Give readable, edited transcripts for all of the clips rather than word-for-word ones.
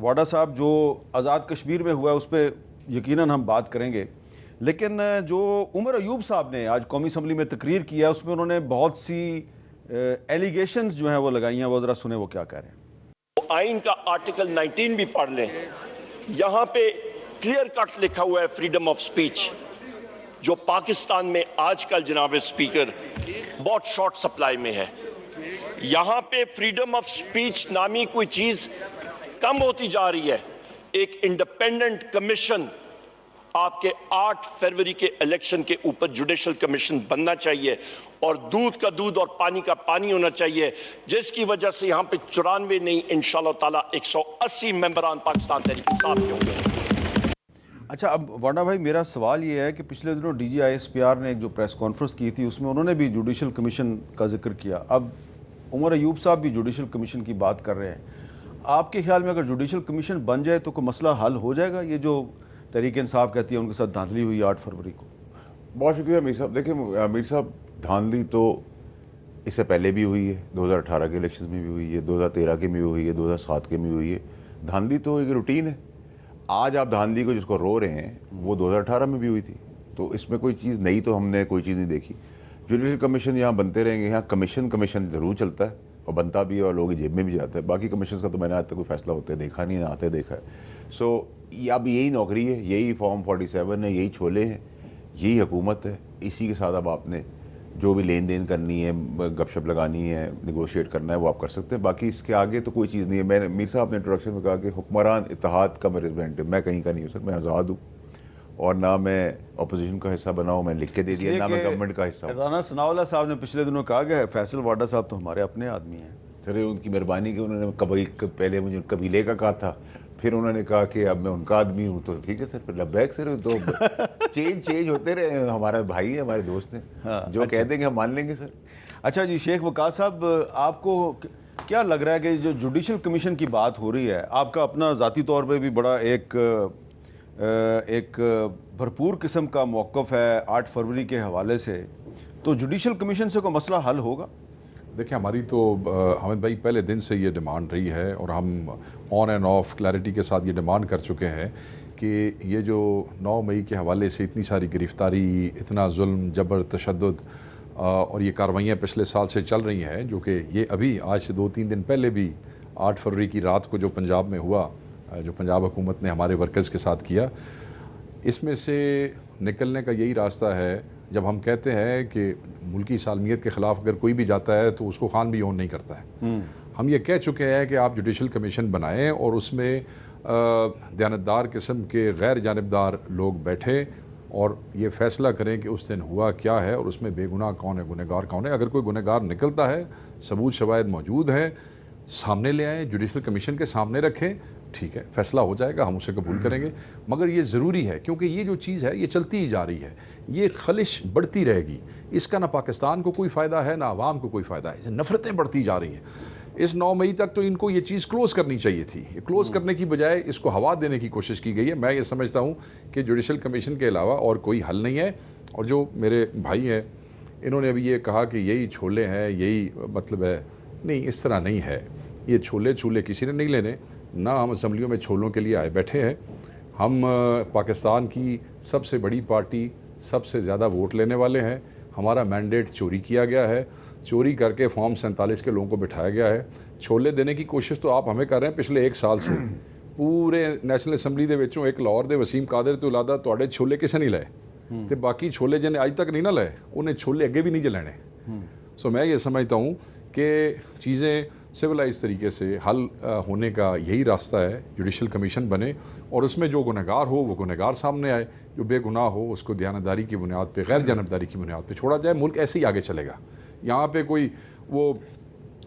واڈا صاحب جو آزاد کشمیر میں ہوا ہے اس پہ یقیناً ہم بات کریں گے، لیکن جو عمر ایوب صاحب نے آج قومی اسمبلی میں تقریر کیا اس میں انہوں نے بہت سی ایلیگیشنز جو ہیں وہ لگائی ہیں، وہ ذرا سنیں وہ کیا کہہ رہے ہیں۔ آئین کا آرٹیکل 19 بھی پڑھ لیں، یہاں پہ کلیئر کٹ لکھا ہوا ہے فریڈم آف سپیچ، جو پاکستان میں آج کل جناب اسپیکر بہت شارٹ سپلائی میں ہے۔ یہاں پہ فریڈم آف سپیچ نامی کوئی چیز کم ہوتی جا رہی ہے۔ ایک انڈیپینڈنٹ کمیشن آپ کے 8 فروری کے الیکشن کے اوپر جوڈیشل کمیشن بننا چاہیے، اور دودھ کا دودھ اور پانی کا پانی ہونا چاہیے، جس کی وجہ سے یہاں پہ 94 نہیں انشاءاللہ تعالیٰ 180 ممبران پاکستان تحریک انصاف کے ہوں گے۔ اچھا، اب وارڈا بھائی میرا سوال یہ ہے کہ پچھلے دنوں D G I S P R نے ایک جو پریس کانفرنس کی تھی اس میں انہوں نے بھی جوڈیشل کمیشن کا ذکر کیا، اب عمر ایوب صاحب بھی جوڈیشل کمیشن کی بات کر رہے ہیں۔ آپ کے خیال میں اگر جوڈیشل کمیشن بن جائے تو کوئی مسئلہ حل ہو جائے گا؟ یہ جو تحریک انصاف کہتی ہے ان کے ساتھ دھاندلی ہوئی 8 فروری کو۔ بہت شکریہ میر صاحب۔ دیکھیں میر صاحب، دھاندلی تو اس سے پہلے بھی ہوئی ہے، 2018 کے الیکشن میں بھی ہوئی ہے، 2013 کے میں بھی ہوئی ہے، 2007 کے میں بھی ہوئی ہے۔ دھاندلی تو ایک روٹین ہے۔ آج آپ دھاندلی کو جس کو رو رہے ہیں وہ 2018 میں بھی ہوئی تھی، تو اس میں کوئی چیز نئی تو ہم نے کوئی چیز نہیں دیکھی۔ جوڈیشل کمیشن یہاں بنتے رہیں گے، یہاں کمیشن ضرور چلتا ہے اور بنتا بھی ہے اور لوگوں کی جیب میں بھی جاتا ہے۔ باقی کمیشنز کا تو میں نے آج تک کوئی فیصلہ ہوتے دیکھا نہیں، نہ آتے دیکھا ہے۔ سو اب یہی نوکری ہے، یہی فارم 47 ہے، یہی چھولے ہیں، یہی حکومت ہے۔ اسی کے ساتھ اب آپ نے جو بھی لین دین کرنی ہے، گپ شپ لگانی ہے، نیگوشیٹ کرنا ہے، وہ آپ کر سکتے ہیں۔ باقی اس کے آگے تو کوئی چیز نہیں ہے۔ میں نے میر صاحب نے انٹروڈکشن میں کہا کہ حکمران اتحاد کا میں ریپرزینٹیو، میں کہیں کا نہیں ہوں سر، میں آزاد ہوں، اور نہ میں اپوزیشن کا حصہ بنا ہوں، میں لکھ کے دے دیا، نہ میں گورنمنٹ کا حصہ ہوں۔ رانا ثناء اللہ صاحب نے پچھلے دنوں کہا کہ فیصل واڈا صاحب تو ہمارے اپنے آدمی ہیں۔ سر ان کی مہربانی کہ انہوں نے پہلے مجھے قبیلے کا کہا تھا، پھر انہوں نے کہا کہ اب میں ان کا آدمی ہوں، تو ٹھیک ہے سر، پھر لبیک سر، تو چینج ہوتے رہے، ہمارا بھائی ہے، ہمارے دوست ہیں، جو کہہ دیں گے ہم مان لیں گے سر۔ اچھا جی، شیخ وقاص صاحب، آپ کو کیا لگ رہا ہے کہ جو جوڈیشل کمیشن کی بات ہو رہی ہے، آپ کا اپنا ذاتی طور پہ بھی بڑا ایک بھرپور قسم کا موقف ہے 8 فروری کے حوالے سے، تو جوڈیشل کمیشن سے کوئی مسئلہ حل ہوگا؟ دیکھیں، ہماری تو حامد بھائی پہلے دن سے یہ ڈیمانڈ رہی ہے، اور ہم آن اینڈ آف کلیئرٹی کے ساتھ یہ ڈیمانڈ کر چکے ہیں کہ یہ جو 9 مئی کے حوالے سے اتنی ساری گرفتاری، اتنا ظلم، جبر، تشدد اور یہ کارروائیاں پچھلے سال سے چل رہی ہیں، جو کہ یہ ابھی آج سے 2-3 دن پہلے بھی 8 فروری کی رات کو جو پنجاب میں ہوا، جو پنجاب حکومت نے ہمارے ورکرز کے ساتھ کیا، اس میں سے نکلنے کا یہی راستہ ہے۔ جب ہم کہتے ہیں کہ ملکی سالمیت کے خلاف اگر کوئی بھی جاتا ہے تو اس کو خان بھی اون نہیں کرتا ہے، ہم یہ کہہ چکے ہیں کہ آپ جوڈیشل کمیشن بنائیں اور اس میں دیانتدار قسم کے غیر جانبدار لوگ بیٹھیں اور یہ فیصلہ کریں کہ اس دن ہوا کیا ہے اور اس میں بے گناہ کون ہے، گنہگار کون ہے۔ اگر کوئی گنہگار نکلتا ہے، ثبوت شواہد موجود ہیں، سامنے لے آئیں، جوڈیشل کمیشن کے سامنے رکھیں، ٹھیک ہے، فیصلہ ہو جائے گا، ہم اسے قبول کریں گے۔ مگر یہ ضروری ہے کیونکہ یہ جو چیز ہے یہ چلتی ہی جا رہی ہے، یہ خلش بڑھتی رہے گی، اس کا نہ پاکستان کو کوئی فائدہ ہے، نہ عوام کو کوئی فائدہ ہے، نفرتیں بڑھتی جا رہی ہیں۔ اس 9 مئی تک تو ان کو یہ چیز کلوز کرنی چاہیے تھی، یہ کلوز کرنے کی بجائے اس کو ہوا دینے کی کوشش کی گئی ہے۔ میں یہ سمجھتا ہوں کہ جوڈیشل کمیشن کے علاوہ اور کوئی حل نہیں ہے، اور جو میرے بھائی ہیں انہوں نے ابھی یہ کہا کہ یہی چھولے ہیں، یہی مطلب ہے، نہیں، اس طرح نہیں ہے۔ یہ چھولے کسی نے نہیں لینے، نہ ہم اسمبلیوں میں چھولوں کے لیے آئے بیٹھے ہیں۔ ہم پاکستان کی سب سے بڑی پارٹی، سب سے زیادہ ووٹ لینے والے ہیں۔ ہمارا مینڈیٹ چوری کیا گیا ہے، چوری کر کے فارم 47 کے لوگوں کو بٹھایا گیا ہے۔ چھولے دینے کی کوشش تو آپ ہمیں کر رہے ہیں پچھلے 1 سال سے۔ پورے نیشنل اسمبلی دے وچوں ایک لاہور دے وسیم قادر تو علاوہ تواڈے چھولے کسے نہیں لائے، تے باقی چھولے جنہیں اج تک نہیں نہ لائے انہیں چھولے اگے بھی نہیں جلانے۔ سو میں یہ سمجھتا ہوں کہ چیزیں سویلائز طریقے سے حل ہونے کا یہی راستہ ہے، جوڈیشل کمیشن بنے اور اس میں جو گنہگار ہو وہ گنہگار سامنے آئے، جو بے گناہ ہو اس کو دیانتداری کی بنیاد پہ، غیر جانبداری کی بنیاد پہ چھوڑا جائے۔ ملک ایسے ہی آگے چلے گا۔ یہاں پہ کوئی وہ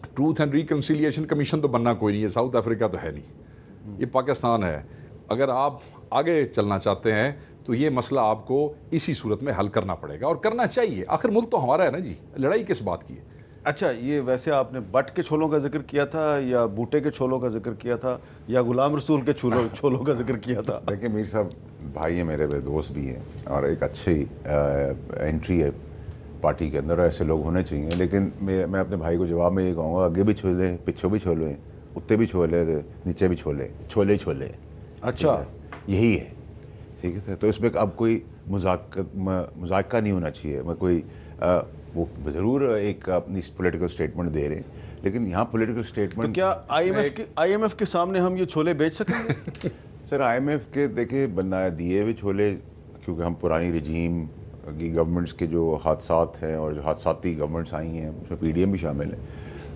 ٹروتھ اینڈ ریکنسیلیشن کمیشن تو بننا کوئی نہیں ہے، ساؤتھ افریقہ تو ہے نہیں، یہ پاکستان ہے۔ اگر آپ آگے چلنا چاہتے ہیں تو یہ مسئلہ آپ کو اسی صورت میں حل کرنا پڑے گا، اور کرنا چاہیے۔ آخر ملک تو ہمارا ہے نا جی، لڑائی کس بات کی ہے؟ اچھا، یہ ویسے آپ نے بٹ کے چھولوں کا ذکر کیا تھا یا بوٹے کے چھولوں کا ذکر کیا تھا یا غلام رسول کے چھولوں کا ذکر کیا تھا؟ دیکھیں میر صاحب، بھائی ہیں میرے، دوست بھی ہیں، اور ایک اچھی انٹری ہے پارٹی کے اندر، ایسے لوگ ہونے چاہیے۔ لیکن میں اپنے بھائی کو جواب میں یہ کہوں گا، آگے بھی چھولے ہیں، پیچھے بھی چھولے ہیں، उत्ते भी छोले नीचे भी छोले, छोले छोले। अच्छा, यही है, ठीक है सर। तो इसमें अब कोई मजाक नहीं होना चाहिए। मैं कोई वो ज़रूर एक अपनी पॉलिटिकल स्टेटमेंट दे रहे हैं, लेकिन यहाँ पॉलिटिकल तो स्टेटमेंट क्या IMF के सामने हम ये छोले बेच सकेंगे? सर IMF के देखिए बना दिए हुए छोले, क्योंकि हम पुरानी रजीम की गवर्नमेंट्स के जो हादसात हैं और जो हादसाती गवर्नमेंट्स आई हैं उसमें PDM भी शामिल है,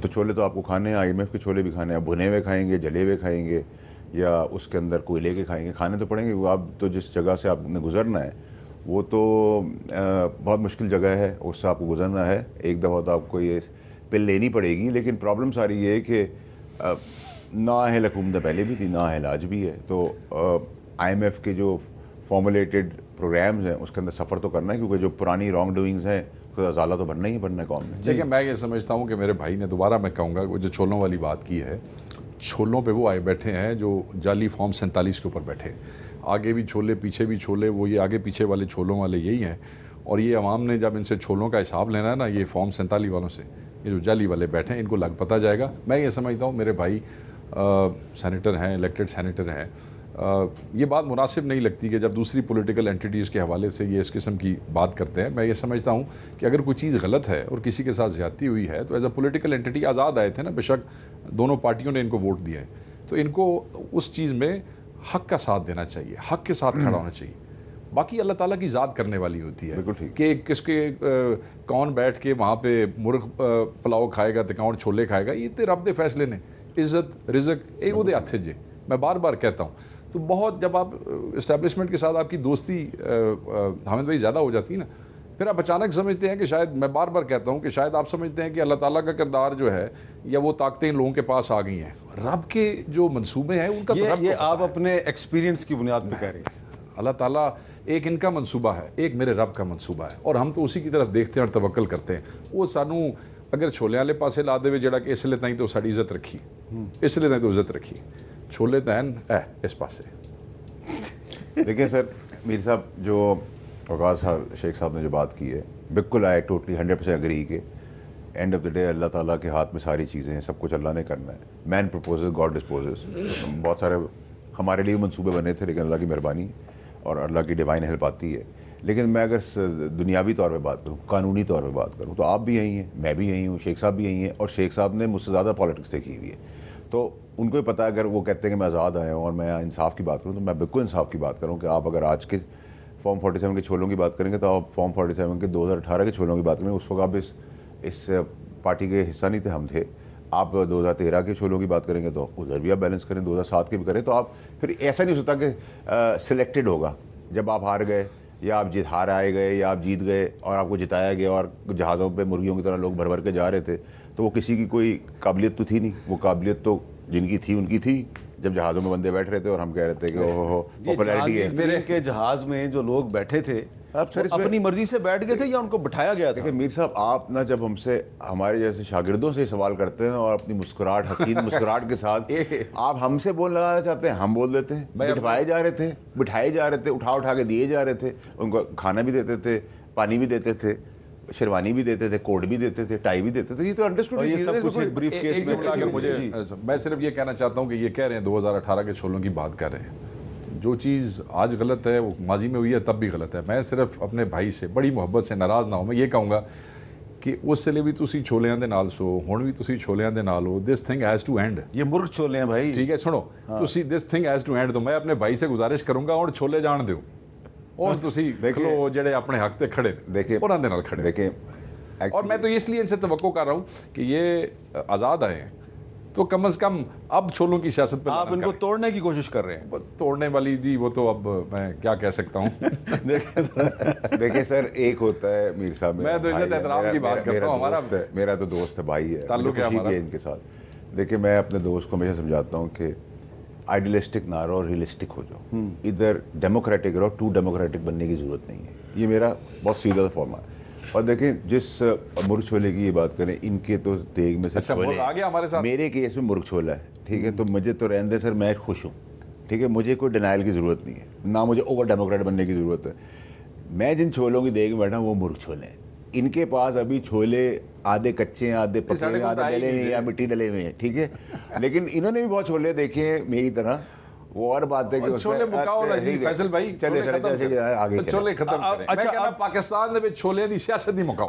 तो छोले तो आपको खाने हैं, IMF के छोले भी खाने हैं। भुने हुए खाएंगे, जले हुए खाएंगे, या उसके अंदर कोयले के खाएंगे, खाने तो पड़ेंगे। वो आप तो जिस जगह से आपने गुजरना है वो तो बहुत मुश्किल जगह है, उससे आपको गुजरना है। एक दफ़ा तो आपको ये पिल लेनी पड़ेगी, लेकिन प्रॉब्लम सारी ये है कि नाअहल हुकूमत पहले भी थी, नाअहल आज भी है। तो IMF के जो फॉर्मुलेटेड प्रोग्राम्स हैं उसके अंदर सफ़र तो करना है, क्योंकि जो पुरानी रॉन्ग डूइंग्स हैं उसका अजाला तो बनना ही बनना है कौम में। देखिए, मैं ये समझता हूँ कि मेरे भाई ने, दोबारा मैं कहूँगा, वो जो छोलों वाली बात की है, छोलों पे वो आए बैठे हैं जो जाली फॉर्म 47 के ऊपर बैठे। आगे भी छोले पीछे भी छोले, वो ये आगे पीछे वाले छोलों वाले यही हैं। और ये अवाम ने जब इनसे छोलों का हिसाब लेना है ना, ये फॉर्म 47 वालों से, ये जो जाली वाले बैठे हैं, इनको लग पता जाएगा। मैं ये समझता हूँ मेरे भाई सेनेटर हैं, इलेक्टेड सेनेटर हैं, ये बात मुनासिब नहीं लगती कि जब दूसरी पॉलिटिकल एंटिटीज़ के हवाले से ये इस किस्म की बात करते हैं। मैं ये समझता हूँ कि अगर कोई चीज़ गलत है और किसी के साथ ज़्यादती हुई है तो एज अ पॉलिटिकल एंटिटी आज़ाद आए थे ना, बेशक दोनों पार्टियों ने इनको वोट दिया है, तो इनको उस चीज़ में हक़ का साथ देना चाहिए, हक़ के साथ खड़ा होना चाहिए। बाकी अल्लाह ताला की ज़ात करने वाली होती है कि किसके कौन बैठ के वहाँ पे मुर्ग पुलाव खाएगा तो कौन छोले खाएगा, ये तो रब दे फैसले ने। इज़्ज़त रिज़्क ये उहदे हत्थ जे, मैं बार बार कहता हूँ। तो बहुत जब आप इस्टेब्लिशमेंट के साथ आपकी दोस्ती हामिद भाई ज़्यादा हो जाती है ना, फिर आप अचानक समझते हैं कि शायद, मैं बार बार कहता हूँ कि शायद आप समझते हैं कि अल्लाह ताला का किरदार जो है या वो ताकतें लोगों के पास आ गई हैं। रब के जो मंसूबे हैं उनका ये आप अपने एक्सपीरियंस की बुनियाद पे कह रहे हैं। अल्लाह ताला एक इनका मंसूबा है, एक मेरे रब का मंसूबा है, और हम तो उसी की तरफ देखते हैं और तवक्कल करते हैं। वो सानू अगर छोले वाले पासे ला देवे जेड़ा कि इसलिए ताई तो साड़ी इज्जत रखी, इसलिए ताई तो इज्जत रखी, छोले तैन इस पासे। देखिए सर, मीर साहब जो वकास साहब शेख साहब ने जो बात की है, बिल्कुल आई टोटली 100% एग्री के एंड ऑफ द डे अल्लाह ताला के हाथ में सारी चीज़ें हैं, सब कुछ अल्लाह ने करना है। Man proposes God disposes. बहुत सारे हमारे लिए मंसूबे बने थे, लेकिन अल्लाह की मेहरबानी और अल्लाह की डिवाइन हेल्प आती है। लेकिन मैं अगर दुनियावी तौर पे बात करूँ, कानूनी तौर पे बात करूँ, तो आप भी यही हैं, मैं भी यही हूँ, शेख साहब भी यही हैं, और शेख साहब ने मुझसे ज़्यादा पॉलिटिक्स देखी हुई है, तो उनको ही पता है। अगर वो कहते हैं कि मैं आज़ाद आया हूँ और मैं इंसाफ की बात करूँ, तो मैं बिल्कुल इंसाफ की बात करूँ कि आप अगर आज के फॉर्म 47 के छोलों की बात करेंगे तो आप फॉर्म 47 के 2018 के छोलों की बात करेंगे, उस वक्त आप इस पार्टी के हिस्सा नहीं थे, हम थे। आप 2013 के छोलों की बात करेंगे तो उधर भी आप बैलेंस करें, 2007 के भी करें, तो आप फिर ऐसा नहीं हो सकता कि सिलेक्टेड होगा। जब आप हार गए या आप हार आए गए या आप जीत गए और आपको जिताया गया और जहाज़ों पे मुर्गियों की तरह लोग भर भर के जा रहे थे, तो वो किसी की कोई काबिलियत तो थी नहीं। वो काबिलियत तो जिनकी थी उनकी थी, जब जहाज़ों में बंदे बैठ रहे थे और हम कह रहे थे कि ओहो पॉपुलैरिटी है। मेरे के जहाज़ में जो लोग बैठे थे आप सर अपनी मर्जी से बैठ गए थे या उनको बिठाया गया था? देखिए मीर साहब, आप ना जब हमसे हमारे जैसे शागिर्दों से सवाल करते हैं और अपनी मुस्कुराहट, हसीन मुस्कुराहट के साथ आप हमसे बोल लगाना चाहते हैं, हम बोल देते हैं। बिठाए जा रहे थे, बिठाए जा रहे थे, उठा के दिए जा रहे थे, उनको खाना भी देते थे, पानी भी देते थे, शेरवानी भी देते थे, कोट भी देते थे, टाई भी देते थे। ये तो अंडरस्टूड है, ये सब कुछ एक ब्रीफ केस में। अगर मुझे, मैं सिर्फ ये कहना चाहता हूँ कि ये कह रहे हैं 2018 के छोलों की बात कर रहे हैं, जो चीज़ आज गलत है वो माजी में हुई है तब भी गलत है। मैं सिर्फ अपने भाई से बड़ी मोहब्बत से, नाराज़ ना हो, मैं ये कहूँगा कि उस लिए भी तुसी छोलियां दे नाल सो, हुण भी तुसी छोलियां दे नाल हो। This thing has to end. ये मुर्ग छोले हैं भाई, ठीक है, सुनो, तुसी this thing has to end. तो मैं अपने भाई से गुजारिश करूँगा और छोले जान दो और तुसी देख लो जेड़े अपने हक ते खड़े, देखिए उन्हां दे नाल खड़े। देखिए, और मैं तो इसलिए इनसे तवक्को कर रहा हूँ कि ये आज़ाद आए हैं, तो कम से कम अब छोलों की सियासत पर आप इनको तोड़ने की कोशिश कर रहे हैं। तोड़ने वाली जी, वो तो अब मैं क्या कह सकता हूँ। देखिए सर, एक होता है मीर साहब, मैं तो इज्जत एहतराम की बात करता हूँ। हमारा मेरा तो दोस्त है, भाई है, ताल्लुक है हमारा इनके साथ। देखिए, मैं अपने दोस्त को हमेशा समझाता हूँ कि आइडियलिस्टिक ना रहो, रियलिस्टिक हो जाओ। इधर डेमोक्रेटिक रहो, टू डेमोक्रेटिक बनने की जरूरत नहीं है। ये मेरा बहुत सीधा फॉर्मा है। और देखें, जिस मुर्ग छोले की ये बात करें, इनके तो देग में से छोले आ गया हमारे साथ। मेरे केस में मुर्ग छोला है, ठीक है, तो मुझे तो रहने दे सर, मैं खुश हूँ, ठीक है, मुझे कोई डिनाइल की ज़रूरत नहीं है, ना मुझे ओवर डेमोक्रेट बनने की ज़रूरत है। मैं जिन छोलों की देग में बैठा हूँ वो मुर्ग छोले हैं। इनके पास अभी छोले آدھے کچے ہیں آدھے پکے ساڑھے ہیں کو آدھے تو ڈلے ہوئے ہیں یا مٹی ڈلے ہوئے ہیں ٹھیک ہے لیکن انہوں نے بھی بہت چھولے دیکھے ہیں میری طرح وہ اور بات ہے کہ اس چھولے مکاؤ نا جی فیصل بھائی چلے جیسے آگے چھولے ختم کریں میں کہنا پاکستان میں چھولے دی سیاست نہیں مکاؤ